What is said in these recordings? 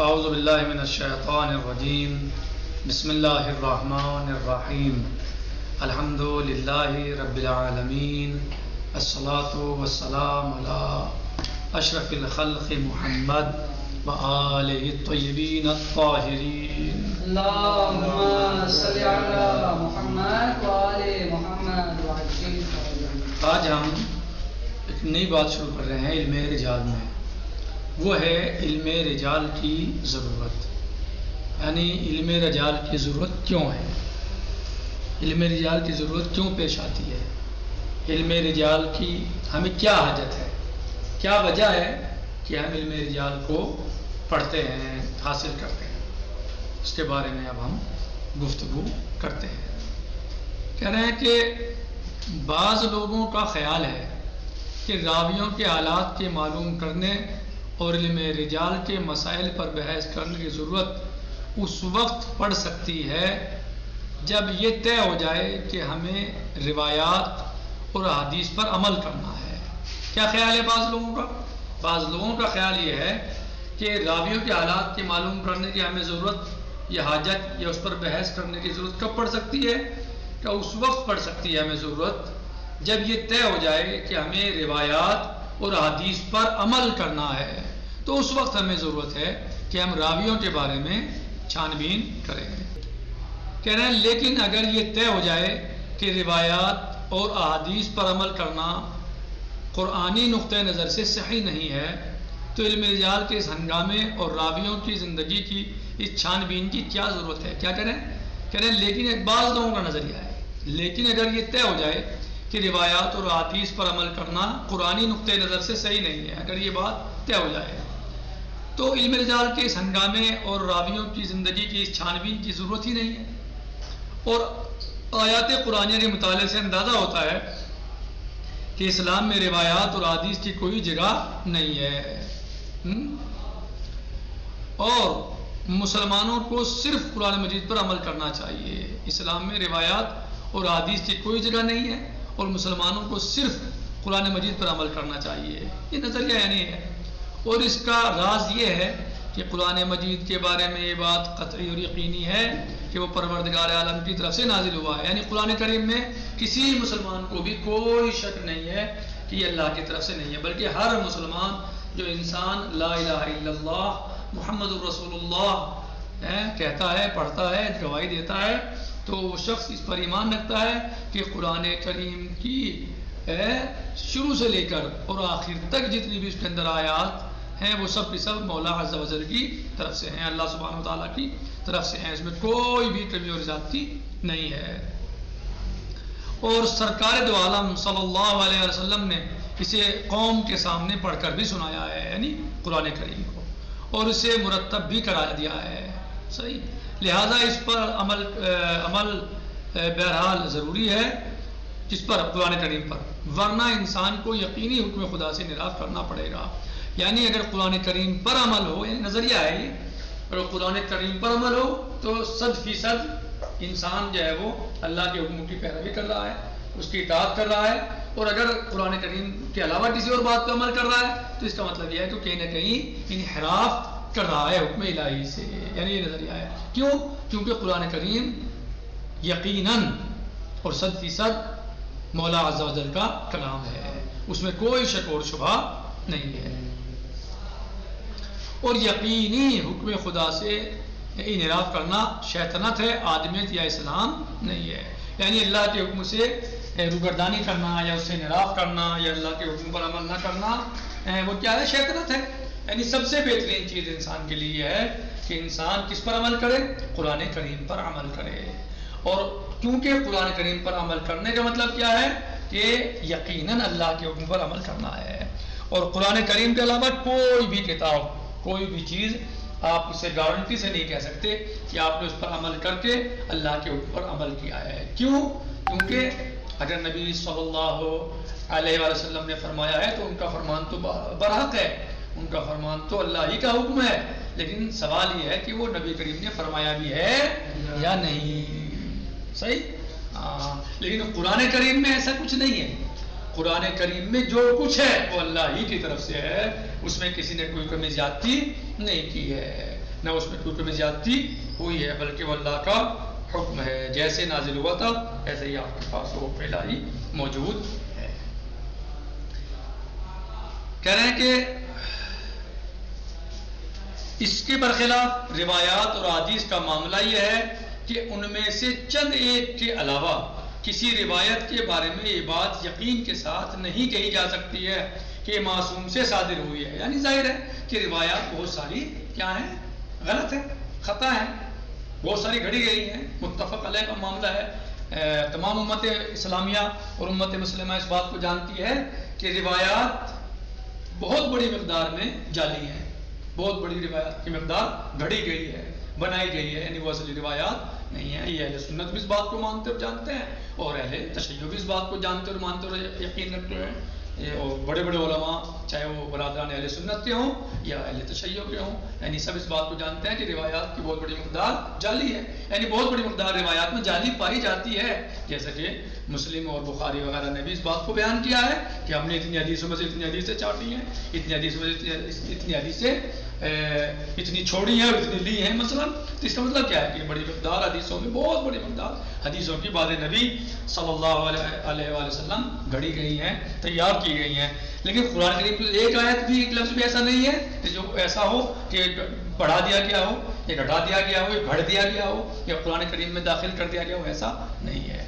اعوذ باللہ من الشیطان الرجیم بسم اللہ الرحمن الرحیم الحمد للہ رب العالمین الصلاۃ والسلام علی اشرف الخلق محمد وآلہ الطیبین الطاہرین اللہم صلی علی محمد وآل محمد وعجل. آج ہم ایک نئی بات شروع کر رہے ہیں علم رجال میں. وہ ہے علم رجال کی ضرورت. یعنی علم رجال کی ضرورت کیوں ہے، علم رجال کی ضرورت کیوں پیش آتی ہے، علم رجال کی ہمیں کیا حاجت ہے، کیا وجہ ہے کہ ہم علم رجال کو پڑھتے ہیں، حاصل کرتے ہیں. اس کے بارے میں اب ہم گفتگو کرتے ہیں. کہہ رہے ہیں کہ بعض لوگوں کا خیال ہے کہ راویوں کے حالات کے معلوم کرنے اور علم رجال کے مسائل پر بحث کرنے کی ضرورت اس وقت پڑ سکتی ہے جب یہ طے ہو جائے کہ ہمیں روایات اور حدیث پر عمل کرنا ہے. کیا خیال ہے بعض لوگوں کا؟ بعض لوگوں کا خیال یہ ہے کہ راویوں کے حالات کے معلوم کرنے کی ہمیں ضرورت یا حاجت یا اس پر بحث کرنے کی ضرورت کب پڑ سکتی ہے؟ کہ اس وقت پڑ سکتی ہے ہمیں ضرورت جب یہ طے ہو جائے کہ ہمیں روایات اور حدیث پر عمل کرنا ہے. تو اس وقت ہمیں ضرورت ہے کہ ہم راویوں کے بارے میں چھان بین کریں. کہہ رہے ہیں لیکن اگر یہ طے ہو جائے کہ روایات اور احادیث پر عمل کرنا قرآنی نقطۂ نظر سے صحیح نہیں ہے تو علم رجال کے اس ہنگامے اور راویوں کی زندگی کی اس چھان بین کی کیا ضرورت ہے. کیا کریں؟ کہہ رہے ہیں لیکن ایک بعض لوگوں کا نظریہ ہے لیکن اگر یہ طے ہو جائے کہ روایات اور احادیث پر عمل کرنا قرآنی نقطۂ نظر سے صحیح نہیں ہے، اگر یہ بات طے ہو جائے تو علم رجال کے اس ہنگامے اور راویوں کی زندگی کی اس چھان بین کی ضرورت ہی نہیں ہے. اور آیات قرآنیہ کے مطالعے سے اندازہ ہوتا ہے کہ اسلام میں روایات اور احادیث کی کوئی جگہ نہیں ہے اور مسلمانوں کو صرف قرآن مجید پر عمل کرنا چاہیے. اسلام میں روایات اور احادیث کی کوئی جگہ نہیں ہے اور مسلمانوں کو صرف قرآن مجید پر عمل کرنا چاہیے. یہ نظریہ یعنی ہے. اور اس کا راز یہ ہے کہ قرآن مجید کے بارے میں یہ بات قطعی اور یقینی ہے کہ وہ پروردگار عالم کی طرف سے نازل ہوا ہے. یعنی قرآن کریم میں کسی مسلمان کو بھی کوئی شک نہیں ہے کہ یہ اللہ کی طرف سے نہیں ہے، بلکہ ہر مسلمان جو انسان لا الہ الا اللہ محمد الرسول اللہ کہتا ہے، پڑھتا ہے، گواہی دیتا ہے تو وہ شخص اس پر ایمان رکھتا ہے کہ قرآن کریم کی شروع سے لے کر اور آخر تک جتنی بھی اس کے اندر آیات ہیں وہ سب کی سب مولا عز و جل کی طرف سے ہیں، اللہ سبحانہ و تعالیٰ کی طرف سے ہیں. اس میں کوئی بھی کمی اور زیادتی نہیں ہے. اور سرکار دو عالم صلی اللہ علیہ وسلم نے اسے قوم کے سامنے پڑھ کر بھی سنایا ہے، یعنی قرآن کریم کو، اور اسے مرتب بھی کرا دیا ہے. صحیح. لہذا اس پر عمل بہرحال ضروری ہے، جس پر قرآن کریم پر، ورنہ انسان کو یقینی حکم خدا سے انحراف کرنا پڑے گا. یعنی اگر قرآن کریم پر عمل ہو، یعنی نظریہ ہے یہ، اگر قرآن کریم پر عمل ہو تو 100% انسان جو ہے وہ اللہ کے حکم کی پیروی کر رہا ہے، اس کی اطاعت کر رہا ہے. اور اگر قرآن کریم کے علاوہ کسی اور بات پہ عمل کر رہا ہے تو اس کا مطلب یہ ہے کہ کہیں نہ کہیں انحراف کر رہا ہے حکم الہی سے. یعنی یہ نظریہ ہے. کیوں؟ کیونکہ قرآن کریم یقیناً اور 100% مولا عز و جل کا کلام ہے، اس میں کوئی شک اور شبہ نہیں ہے. اور یقینی حکم خدا سے انحراف کرنا شیطنت ہے، آدمیت یا اسلام نہیں ہے. یعنی اللہ کے حکم سے روگردانی کرنا یا اس سے انحراف کرنا یا اللہ کے حکم پر عمل نہ کرنا وہ کیا ہے؟ شیطنت ہے. یعنی سب سے بہترین چیز انسان کے لیے ہے کہ انسان کس پر عمل کرے؟ قرآن کریم پر عمل کرے. اور کیونکہ قرآن کریم پر عمل کرنے کا مطلب کیا ہے؟ کہ یقیناً اللہ کے حکم پر عمل کرنا ہے. اور قرآن کریم کے علاوہ کوئی بھی کتاب، کوئی بھی چیز آپ اسے گارنٹی سے نہیں کہہ سکتے کہ آپ نے اس پر عمل کر کے اللہ کے حکم پر عمل کیا ہے. کیوں؟ کیونکہ اگر نبی صلی اللہ علیہ وسلم نے فرمایا ہے تو ان کا فرمان تو برحق ہے، ان کا فرمان تو اللہ ہی کا حکم ہے. لیکن سوال یہ ہے کہ وہ نبی کریم نے فرمایا بھی ہے یا نہیں. صحیح. لیکن قرآن کریم میں ایسا کچھ نہیں ہے. قرآن کریم میں جو کچھ ہے وہ اللہ ہی کی طرف سے ہے، اس میں کسی نے کوئی کمی زیادتی نہیں کی ہے. نہ اس میں کوئی کمی زیادتی ہوئی ہے، بلکہ وہ اللہ کا حکم ہے، جیسے نازل ہوا تھا ایسے ہی آپ کے پاس وہ پہلا ہی موجود ہے۔ کہہ رہے ہیں کہ اس کے برخلاف روایات اور حدیث کا معاملہ یہ ہے کہ ان میں سے چند ایک کے علاوہ کسی روایت کے بارے میں یہ بات یقین کے ساتھ نہیں کہی جا سکتی ہے کہ معصوم سے صادر ہوئی ہے۔ یعنی ظاہر ہے کہ روایات بہت ساری کیا ہیں، غلط ہیں، خطا ہیں، بہت ساری گھڑی گئی ہیں، متفق علیہ کا معاملہ ہے۔ تمام امت اسلامیہ اور امت مسلمہ اس بات کو جانتی ہے کہ روایات بہت بڑی مقدار میں جعلی ہیں، بہت بڑی روایات کی مقدار گھڑی گئی ہے، بنائی گئی ہے، یعنی وہ اصلی روایات نہیں ہیں۔ یہ اہل سنت بھی اس بات کو مانتے اور جانتے ہیں، اور اہل تشیع بھی اس بات کو جانتے اور مانتے اور یقین رکھتے ہیں۔ اور بڑے بڑے علماء چاہے وہ برادران اہل سنت کے ہوں یا اہل تشیع کے ہوں، یعنی سب اس بات کو جانتے ہیں کہ روایات کی بہت بڑی مقدار جعلی ہے، یعنی بہت بڑی مقدار روایات میں جعلی پائی جاتی ہے، جیسا کہ مسلم اور بخاری وغیرہ نے بھی اس بات کو بیان کیا ہے کہ ہم نے اتنی حدیثوں میں سے اتنی حدیثیں چاٹی ہیں، اتنی حدیثوں میں سے اتنی حدیثیں اتنی چھوڑی ہیں اور اتنی لی ہیں مثلا۔ تو اس کا مطلب کیا ہے کہ بڑی مقدار حدیثوں میں، بہت بڑی مقدار حدیثوں کی بعد نبی صلی اللہ علیہ وآلہ وسلم گھڑی گئی ہیں، تیار کی گئی ہیں۔ لیکن قرآن کریم کی ایک آیت بھی، ایک لفظ بھی ایسا نہیں ہے کہ جو ایسا ہو کہ بڑھا دیا گیا ہو یا گھٹا دیا گیا ہو یا گھڑ دیا گیا ہو یا قرآن کریم میں داخل کر دیا گیا ہو، ایسا نہیں ہے،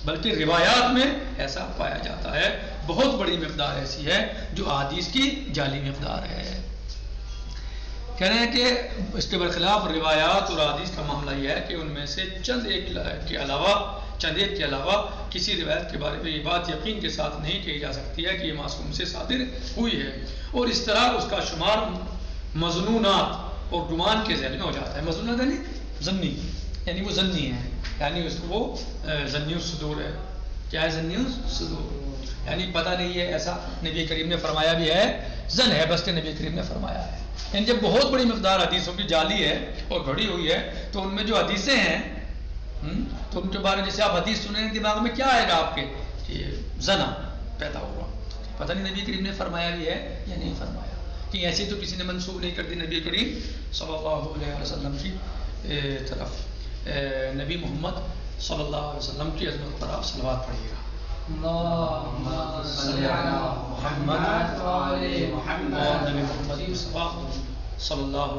بلکہ روایات میں ایسا پایا جاتا ہے۔ بہت بڑی مقدار ایسی ہے جو احادیث کی جعلی مقدار ہے۔ کہہ رہے ہیں کہ اس کے برخلاف روایات اور احادیث کا معاملہ یہ ہے کہ ان میں سے چند ایک کے علاوہ کسی روایت کے بارے میں یہ بات یقین کے ساتھ نہیں کہی جا سکتی ہے کہ یہ معصوم سے صادر ہوئی ہے، اور اس طرح اس کا شمار مظنونات اور گمان کے ذیل میں ہو جاتا ہے۔ مظنونات یعنی ظنی، یعنی وہ ظنی ہے، یعنی اس کو وہ ظنی الصدور ہے۔ کیا ہے ظنی الصدور؟ یعنی پتہ نہیں ہے، ایسا نبی کریم نے فرمایا بھی ہے، ظن ہے بس کہ نبی کریم نے فرمایا ہے۔ یعنی جب بہت بڑی مقدار حدیثوں کی جعلی ہے اور گھڑی ہوئی ہے تو ان میں جو حدیثیں ہیں تو ان کے بارے میں جیسے آپ حدیث سنیں دماغ میں کیا آئے گا آپ کے کہ زنا پیدا ہوا، پتہ نہیں نبی کریم نے فرمایا بھی ہے یا نہیں فرمایا، کہ ایسی تو کسی نے منسوخ نہیں کر دی نبی کریم صلی اللہ علیہ وسلم کی طرف۔ نبی محمد صلی اللہ علیہ وسلم کی عظمت پر آپ صلوات پڑھیے گا۔ اللہم صلی علی محمد وعلی محمد، اور نبی محمد صلی اللہ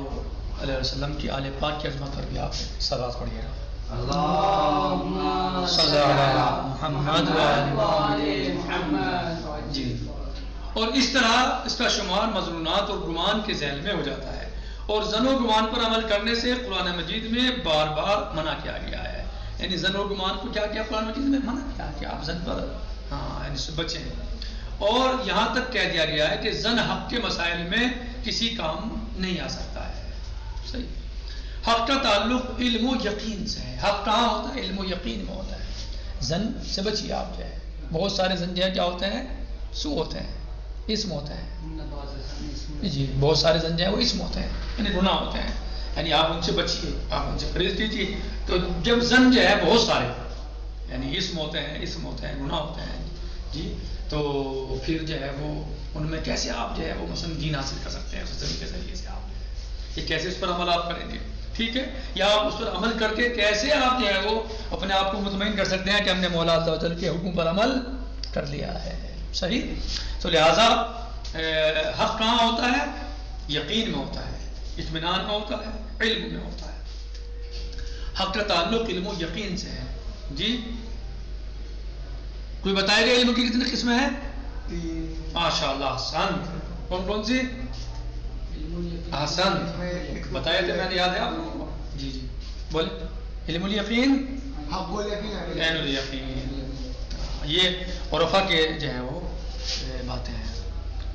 علیہ وسلم کی آل پاک کی عظمت پر بھی آپ صلوات پڑھیے گا۔ اللہم صلی علی محمد وعلی محمد۔ جی، اور اس طرح اس کا شمار مظنونات اور گمان کے ذیل میں ہو جاتا ہے، اور ظن و گمان پر عمل کرنے سے قرآن مجید میں بار بار منع کیا گیا ہے۔ یعنی ظن و گمان کو کیا کیا قرآن مجید میں منع کیا کہ آپ ظن پر یعنی سے بچیں، اور یہاں تک کہہ دیا گیا ہے کہ ظن حق کے مسائل میں کسی کام نہیں آ سکتا ہے۔ صحیح، حق کا تعلق علم و یقین سے ہے۔ حق کہاں ہوتا ہے؟ علم و یقین میں ہوتا ہے۔ ظن سے بچیے آپ جو ہے، بہت سارے ظن جو ہے کیا ہوتے ہیں؟ سو ہوتے ہیں، اسم ہوتے ہیں۔ جی، بہت سارے ظن جو ہے وہ اسم ہوتے ہیں، یعنی گناہ ہوتے ہیں، یعنی آپ ان سے بچیے، آپ ان سے پرہیز کیجیے۔ تو جب ظن جو ہے بہت سارے یعنی اسم ہوتے ہیں، گناہ ہوتے ہیں، جی، تو پھر جو ہے وہ ان میں کیسے آپ جو ہے وہ مثلا دین حاصل کر سکتے ہیں؟ اس طریقے سے یہ کیسے اس پر عمل آپ کریں گے؟ ٹھیک ہے، یا آپ اس پر عمل کر کے کیسے آپ جو ہے وہ اپنے آپ کو مطمئن کر سکتے ہیں کہ ہم نے مولا عز و جل کے حکم پر عمل کر لیا ہے۔ صحیح، تو لہٰذا حق کہاں ہوتا ہے؟ یقین میں ہوتا ہے، اطمینان میں ہوتا ہے، علم میں ہوتا ہے۔ حق کا تعلق علم و یقین سے ہے۔ جی، کوئی بتائے گا علم کی کتنی قسمیں ہیں؟ ماشاء اللہ، احسن، کون کون سی؟ احسن، بتایا تھے میں نے، یاد ہے آپ لوگوں کو؟ جی جی بولے۔ علم الیقین، عین الیقین، یہ عرفا کے جو ہے وہ باتیں ہیں۔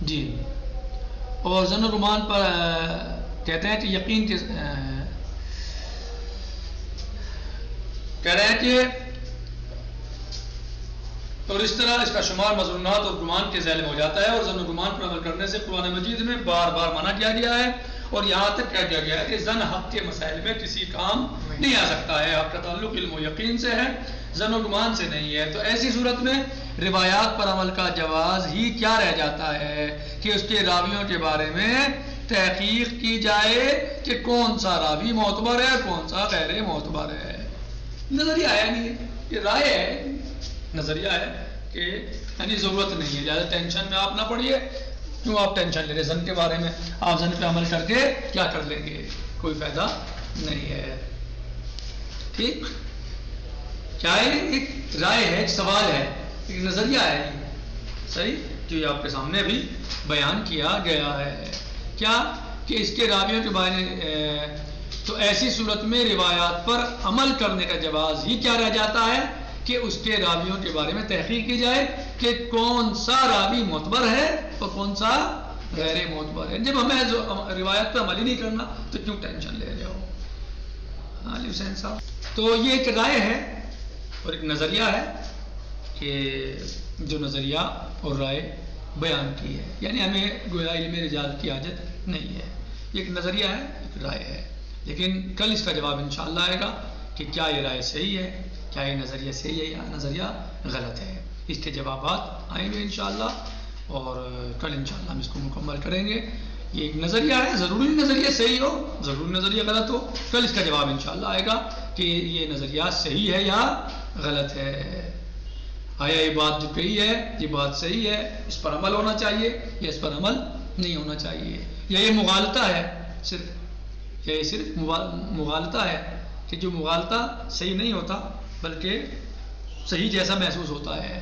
جی، اور ظن و گمان پر کہتے ہیں کہ یقین کے کہہ رہے ہیں کہ اور اس طرح اس کا شمار مظنونات اور گمان کے ذیل میں ہو جاتا ہے، اور ظن و گمان پر عمل کرنے سے قرآن مجید میں بار بار منع کیا گیا ہے، اور یہاں تک کہہ دیا گیا ہے کہ ظن حق کے مسائل میں کسی کام نہیں آ سکتا ہے۔ حق کا تعلق علم و یقین سے ہے، ظن و گمان سے نہیں ہے۔ تو ایسی صورت میں روایات پر عمل کا جواز ہی کیا رہ جاتا ہے کہ اس کے راویوں کے بارے میں تحقیق کی جائے کہ کون سا راوی معتبر ہے کون سا غیر معتبر ہے. نظریہ آیا نہیں ہے، یہ رائے ہے، نظریہ ہے کہ یعنی ضرورت نہیں ہے، زیادہ ٹینشن میں آپ نہ پڑیے. کیوں آپ ٹینشن لے رہے زن کے بارے میں؟ آپ زن پہ عمل کر کے کیا کر لیں گے؟ کوئی فائدہ نہیں ہے. ٹھیک، کیا ہے؟ ایک رائے ہے، ایک سوال ہے، ایک نظریہ ہے، صحیح، جو یہ آپ کے سامنے بھی بیان کیا گیا ہے. کیا کہ اس کے راویوں کے بارے میں تو ایسی صورت میں روایات پر عمل کرنے کا جواز ہی کیا رہ جاتا ہے کہ اس کے راویوں کے بارے میں تحقیق کی جائے کہ کون سا راوی معتبر ہے اور کون سا غیر معتبر ہے. جب ہمیں روایت پر عمل ہی نہیں کرنا تو کیوں ٹینشن لے رہے ہو؟ علی حسین صاحب، تو یہ ایک رائے ہے اور ایک نظریہ ہے کہ جو نظریہ اور رائے بیان کی ہے، یعنی ہمیں گویا علم رجال کی حاجت نہیں ہے. یہ ایک نظریہ ہے، ایک رائے ہے، لیکن کل اس کا جواب انشاءاللہ آئے گا کہ کیا یہ رائے صحیح ہے، کیا یہ نظریہ صحیح ہے یا نظریہ غلط ہے. اس کے جوابات آئیں گے انشاءاللہ اور کل انشاءاللہ ہم اس کو مکمل کریں گے. یہ ایک نظریہ ہے، ضروری نظریہ صحیح ہو، ضروری نظریہ غلط ہو. کل اس کا جواب انشاءاللہ آئے گا کہ یہ نظریہ صحیح ہے یا غلط ہے. آیا یہ بات جو کہی ہے یہ بات صحیح ہے، اس پر عمل ہونا چاہیے یا اس پر عمل نہیں ہونا چاہیے، یا یہ مغالطہ ہے صرف، یا یہ صرف مغالطہ ہے کہ جو مغالطہ صحیح نہیں ہوتا بلکہ صحیح جیسا محسوس ہوتا ہے.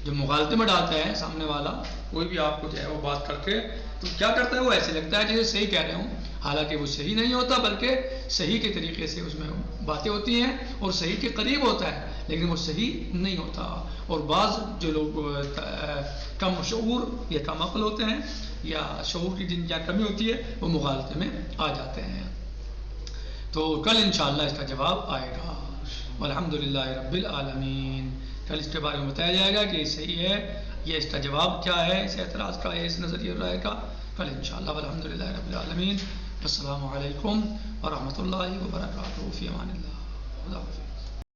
جو مغالطے میں ڈالتا ہے سامنے والا، کوئی بھی آپ کو جو ہے وہ بات کر کے تو کیا کرتا ہے، وہ ایسے لگتا ہے جیسے صحیح کہہ رہے ہوں، حالانکہ وہ صحیح نہیں ہوتا بلکہ صحیح کے طریقے سے اس میں باتیں ہوتی ہیں اور صحیح کے قریب ہوتا ہے لیکن وہ صحیح نہیں ہوتا. اور بعض جو لوگ کم شعور یا کم عقل ہوتے ہیں یا شعور کی جن کیا کمی ہوتی ہے وہ مغالطے میں آ جاتے ہیں. تو کل انشاءاللہ اس کا جواب آئے گا. والحمدللہ رب العالمین. کل اس کے بارے میں بتایا جائے گا کہ یہ صحیح ہے، یہ اس کا جواب کیا ہے، اس اعتراض کا ہے، اس نظریہ رائے کا، کل انشاءاللہ. والحمدللہ رب العالمین. السلام علیکم ورحمۃ اللہ وبرکاتہ. فی امان اللہ. خدا حافظ.